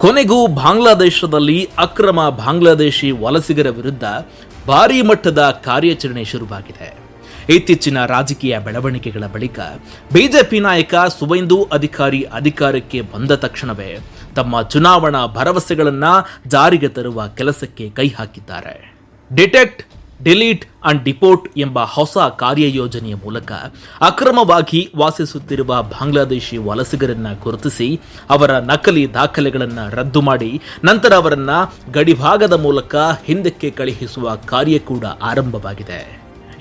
ಕೊನೆಗೂ ಬಾಂಗ್ಲಾದೇಶದಲ್ಲಿ ಅಕ್ರಮ ಬಾಂಗ್ಲಾದೇಶಿ ವಲಸಿಗರ ವಿರುದ್ಧ ಭಾರೀ ಮಟ್ಟದ ಕಾರ್ಯಾಚರಣೆ ಶುರುವಾಗಿದೆ. ಇತ್ತೀಚಿನ ರಾಜಕೀಯ ಬೆಳವಣಿಗೆಗಳ ಬಳಿಕ ಬಿಜೆಪಿ ನಾಯಕ ಸುವೇಂದು ಅಧಿಕಾರಿ ಅಧಿಕಾರಕ್ಕೆ ಬಂದ ತಕ್ಷಣವೇ ತಮ್ಮ ಚುನಾವಣಾ ಭರವಸೆಗಳನ್ನು ಜಾರಿಗೆ ತರುವ ಕೆಲಸಕ್ಕೆ ಕೈ ಹಾಕಿದ್ದಾರೆ. ಡಿಟೆಕ್ಟ್, ಡಿಲೀಟ್ ಅಂಡ್ ಡಿಪೋರ್ಟ್ ಎಂಬ ಹೊಸ ಕಾರ್ಯಯೋಜನೆಯ ಮೂಲಕ ಅಕ್ರಮವಾಗಿ ವಾಸಿಸುತ್ತಿರುವ ಬಾಂಗ್ಲಾದೇಶಿ ವಲಸಿಗರನ್ನ ಗುರುತಿಸಿ ಅವರ ನಕಲಿ ದಾಖಲೆಗಳನ್ನು ರದ್ದು ಮಾಡಿ ನಂತರ ಅವರನ್ನ ಗಡಿಭಾಗದ ಮೂಲಕ ಹಿಂದಕ್ಕೆ ಕಳುಹಿಸುವ ಕಾರ್ಯ ಕೂಡ ಆರಂಭವಾಗಿದೆ.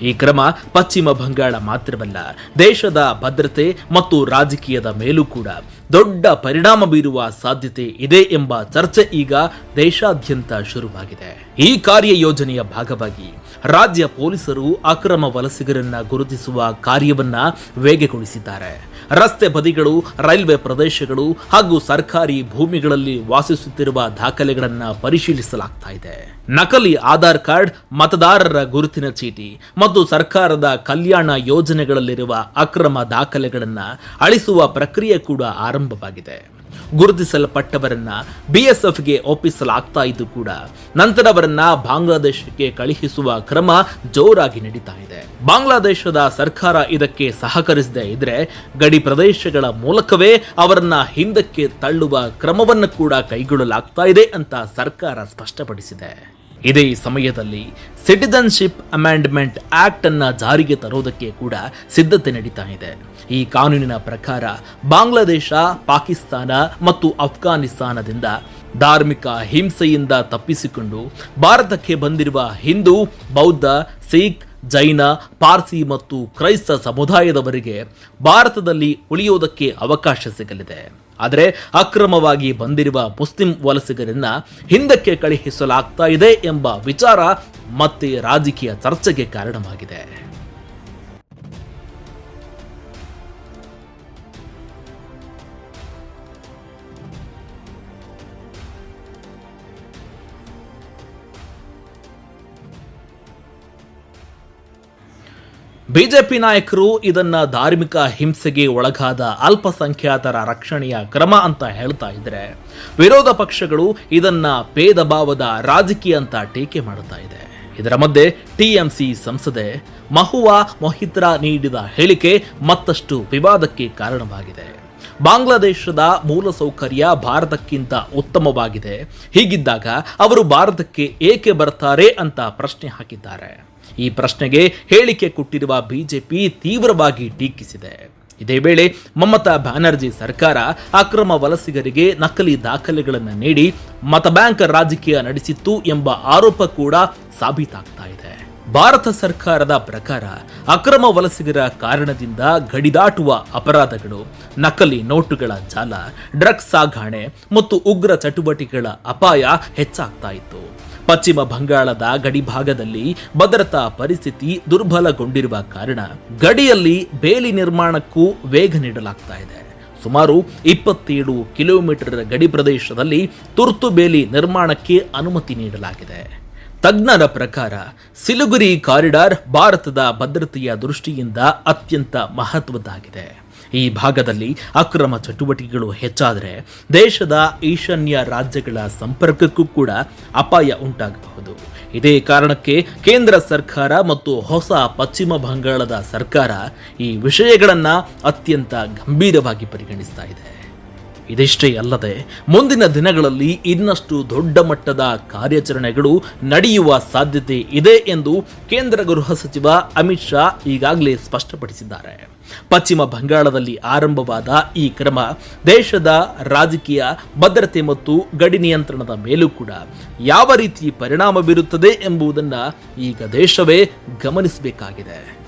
ಈ ಕ್ರಮ ಪಶ್ಚಿಮ ಬಂಗಾಳ ಮಾತ್ರವಲ್ಲ, ದೇಶದ ಭದ್ರತೆ ಮತ್ತು ರಾಜಕೀಯದ ಮೇಲೂ ಕೂಡ ದೊಡ್ಡ ಪರಿಣಾಮ ಬೀರುವ ಸಾಧ್ಯತೆ ಇದೆ ಎಂಬ ಚರ್ಚೆ ಈಗ ದೇಶಾದ್ಯಂತ ಶುರುವಾಗಿದೆ. ಈ ಕಾರ್ಯಯೋಜನೆಯ ಭಾಗವಾಗಿ ರಾಜ್ಯ ಪೊಲೀಸರು ಅಕ್ರಮ ವಲಸಿಗರನ್ನ ಗುರುತಿಸುವ ಕಾರ್ಯವನ್ನ ವೇಗಗೊಳಿಸಿದ್ದಾರೆ. ರಸ್ತೆ ಬದಿಗಳು, ರೈಲ್ವೆ ಪ್ರದೇಶಗಳು ಹಾಗೂ ಸರ್ಕಾರಿ ಭೂಮಿಗಳಲ್ಲಿ ವಾಸಿಸುತ್ತಿರುವ ದಾಖಲೆಗಳನ್ನು ಪರಿಶೀಲಿಸಲಾಗ್ತಾ ಇದೆ. ನಕಲಿ ಆಧಾರ್ ಕಾರ್ಡ್, ಮತದಾರರ ಗುರುತಿನ ಚೀಟಿ ಮತ್ತು ಸರ್ಕಾರದ ಕಲ್ಯಾಣ ಯೋಜನೆಗಳಲ್ಲಿರುವ ಅಕ್ರಮ ದಾಖಲೆಗಳನ್ನು ಅಳಿಸುವ ಪ್ರಕ್ರಿಯೆ ಕೂಡ ಆರಂಭವಾಗಿದೆ. ಗುರುತಿಸಲ್ಪಟ್ಟವರನ್ನ ಬಿಎಸ್ಎಫ್ಗೆ ಒಪ್ಪಿಸಲಾಗ್ತಾ ಇದ್ದು ಕೂಡ ನಂತರ ಅವರನ್ನ ಬಾಂಗ್ಲಾದೇಶಕ್ಕೆ ಕಳುಹಿಸುವ ಕ್ರಮ ಜೋರಾಗಿ ನಡೀತಾ ಇದೆ. ಬಾಂಗ್ಲಾದೇಶದ ಸರ್ಕಾರ ಇದಕ್ಕೆ ಸಹಕರಿಸದೇ ಇದ್ರೆ ಗಡಿ ಪ್ರದೇಶಗಳ ಮೂಲಕವೇ ಅವರನ್ನ ಹಿಂದಕ್ಕೆ ತಳ್ಳುವ ಕ್ರಮವನ್ನು ಕೂಡ ಕೈಗೊಳ್ಳಲಾಗ್ತಾ ಇದೆ ಅಂತ ಸರ್ಕಾರ ಸ್ಪಷ್ಟಪಡಿಸಿದೆ. ಇದೇ ಸಮಯದಲ್ಲಿ ಸಿಟಿಜನ್ಶಿಪ್ ಅಮೆಂಡ್ಮೆಂಟ್ ಆಕ್ಟ್ ಅನ್ನ ಜಾರಿಗೆ ತರೋದಕ್ಕೆ ಕೂಡ ಸಿದ್ಧತೆ ನಡೀತಾ ಇದೆ. ಈ ಕಾನೂನಿನ ಪ್ರಕಾರ ಬಾಂಗ್ಲಾದೇಶ, ಪಾಕಿಸ್ತಾನ ಮತ್ತು ಅಫ್ಘಾನಿಸ್ತಾನದಿಂದ ಧಾರ್ಮಿಕ ಹಿಂಸೆಯಿಂದ ತಪ್ಪಿಸಿಕೊಂಡು ಭಾರತಕ್ಕೆ ಬಂದಿರುವ ಹಿಂದೂ, ಬೌದ್ಧ, ಸಿಖ್, ಜೈನ, ಪಾರ್ಸಿ ಮತ್ತು ಕ್ರೈಸ್ತ ಸಮುದಾಯದವರಿಗೆ ಭಾರತದಲ್ಲಿ ಉಳಿಯುವುದಕ್ಕೆ ಅವಕಾಶ ಸಿಗಲಿದೆ. ಆದರೆ ಅಕ್ರಮವಾಗಿ ಬಂದಿರುವ ಮುಸ್ಲಿಂ ವಲಸಿಗರನ್ನ ಹಿಂದಕ್ಕೆ ಕಳುಹಿಸಲಾಗ್ತಾ ಇದೆ ಎಂಬ ವಿಚಾರ ಮತ್ತೆ ರಾಜಕೀಯ ಚರ್ಚೆಗೆ ಕಾರಣವಾಗಿದೆ. ಬಿಜೆಪಿ ನಾಯಕರು ಇದನ್ನ ಧಾರ್ಮಿಕ ಹಿಂಸೆಗೆ ಒಳಗಾದ ಅಲ್ಪಸಂಖ್ಯಾತರ ರಕ್ಷಣೆಯ ಕ್ರಮ ಅಂತ ಹೇಳ್ತಾ ಇದ್ರೆ, ವಿರೋಧ ಪಕ್ಷಗಳು ಇದನ್ನ ಭೇದ ಭಾವದ ರಾಜಕೀಯ ಅಂತ ಟೀಕೆ ಮಾಡುತ್ತಾ ಇದೆ. ಇದರ ಮಧ್ಯೆ ಟಿಎಂಸಿ ಸಂಸದೆ ಮಹುವಾ ಮೊಹಿತ್ರಾ ನೀಡಿದ ಹೇಳಿಕೆ ಮತ್ತಷ್ಟು ವಿವಾದಕ್ಕೆ ಕಾರಣವಾಗಿದೆ. ಬಾಂಗ್ಲಾದೇಶದ ಮೂಲಸೌಕರ್ಯ ಭಾರತಕ್ಕಿಂತ ಉತ್ತಮವಾಗಿದೆ, ಹೀಗಿದ್ದಾಗ ಅವರು ಭಾರತಕ್ಕೆ ಏಕೆ ಬರ್ತಾರೆ ಅಂತ ಪ್ರಶ್ನೆ ಹಾಕಿದ್ದಾರೆ. ಈ ಪ್ರಶ್ನೆಗೆ ಹೇಳಿಕೆ ಕೊಟ್ಟಿರುವ ಬಿಜೆಪಿ ತೀವ್ರವಾಗಿ ಟೀಕಿಸಿದೆ. ಇದೇ ವೇಳೆ ಮಮತಾ ಬ್ಯಾನರ್ಜಿ ಸರ್ಕಾರ ಅಕ್ರಮ ವಲಸಿಗರಿಗೆ ನಕಲಿ ದಾಖಲೆಗಳನ್ನು ನೀಡಿ ಮತ ಬ್ಯಾಂಕ್ ರಾಜಕೀಯ ನಡೆಸಿತ್ತು ಎಂಬ ಆರೋಪ ಕೂಡ ಸಾಬೀತಾಗ್ತಾ ಇದೆ. ಭಾರತ ಸರ್ಕಾರದ ಪ್ರಕಾರ ಅಕ್ರಮ ವಲಸಿಗರ ಕಾರಣದಿಂದ ಗಡಿದಾಟುವ ಅಪರಾಧಗಳು, ನಕಲಿ ನೋಟುಗಳ ಜಾಲ, ಡ್ರಗ್ಸ್ ಸಾಗಣೆ ಮತ್ತು ಉಗ್ರ ಚಟುವಟಿಕೆಗಳ ಅಪಾಯ ಹೆಚ್ಚಾಗ್ತಾ ಇತ್ತು. ಪಶ್ಚಿಮ ಬಂಗಾಳದ ಗಡಿ ಭಾಗದಲ್ಲಿ ಭದ್ರತಾ ಪರಿಸ್ಥಿತಿ ದುರ್ಬಲಗೊಂಡಿರುವ ಕಾರಣ ಗಡಿಯಲ್ಲಿ ಬೇಲಿ ನಿರ್ಮಾಣಕ್ಕೂ ವೇಗ ನೀಡಲಾಗ್ತಾ ಇದೆ. ಸುಮಾರು 27 ಕಿಲೋಮೀಟರ್ ಗಡಿ ಪ್ರದೇಶದಲ್ಲಿ ತುರ್ತು ಬೇಲಿ ನಿರ್ಮಾಣಕ್ಕೆ ಅನುಮತಿ ನೀಡಲಾಗಿದೆ. ತಜ್ಞರ ಪ್ರಕಾರ ಸಿಲಿಗುರಿ ಕಾರಿಡಾರ್ ಭಾರತದ ಭದ್ರತೆಯ ದೃಷ್ಟಿಯಿಂದ ಅತ್ಯಂತ ಮಹತ್ವದ್ದಾಗಿದೆ. ಈ ಭಾಗದಲ್ಲಿ ಅಕ್ರಮ ಚಟುವಟಿಕೆಗಳು ಹೆಚ್ಚಾದರೆ ದೇಶದ ಈಶಾನ್ಯ ರಾಜ್ಯಗಳ ಸಂಪರ್ಕಕ್ಕೂ ಕೂಡ ಅಪಾಯ ಉಂಟಾಗಬಹುದು. ಇದೇ ಕಾರಣಕ್ಕೆ ಕೇಂದ್ರ ಸರ್ಕಾರ ಮತ್ತು ಹೊಸ ಪಶ್ಚಿಮ ಬಂಗಾಳದ ಸರ್ಕಾರ ಈ ವಿಷಯಗಳನ್ನು ಅತ್ಯಂತ ಗಂಭೀರವಾಗಿ ಪರಿಗಣಿಸ್ತಾ ಇದೆ. ಇದಿಷ್ಟೇ ಅಲ್ಲದೆ ಮುಂದಿನ ದಿನಗಳಲ್ಲಿ ಇನ್ನಷ್ಟು ದೊಡ್ಡ ಮಟ್ಟದ ಕಾರ್ಯಾಚರಣೆಗಳು ನಡೆಯುವ ಸಾಧ್ಯತೆ ಇದೆ ಎಂದು ಕೇಂದ್ರ ಗೃಹ ಸಚಿವ ಅಮಿತ್ ಶಾ ಈಗಾಗಲೇ ಸ್ಪಷ್ಟಪಡಿಸಿದ್ದಾರೆ. ಪಶ್ಚಿಮ ಬಂಗಾಳದಲ್ಲಿ ಆರಂಭವಾದ ಈ ಕ್ರಮ ದೇಶದ ರಾಜಕೀಯ ಭದ್ರತೆ ಮತ್ತು ಗಡಿ ನಿಯಂತ್ರಣದ ಮೇಲೂ ಕೂಡ ಯಾವ ರೀತಿ ಪರಿಣಾಮ ಬೀರುತ್ತದೆ ಎಂಬುದನ್ನು ಈಗ ದೇಶವೇ ಗಮನಿಸಬೇಕಾಗಿದೆ.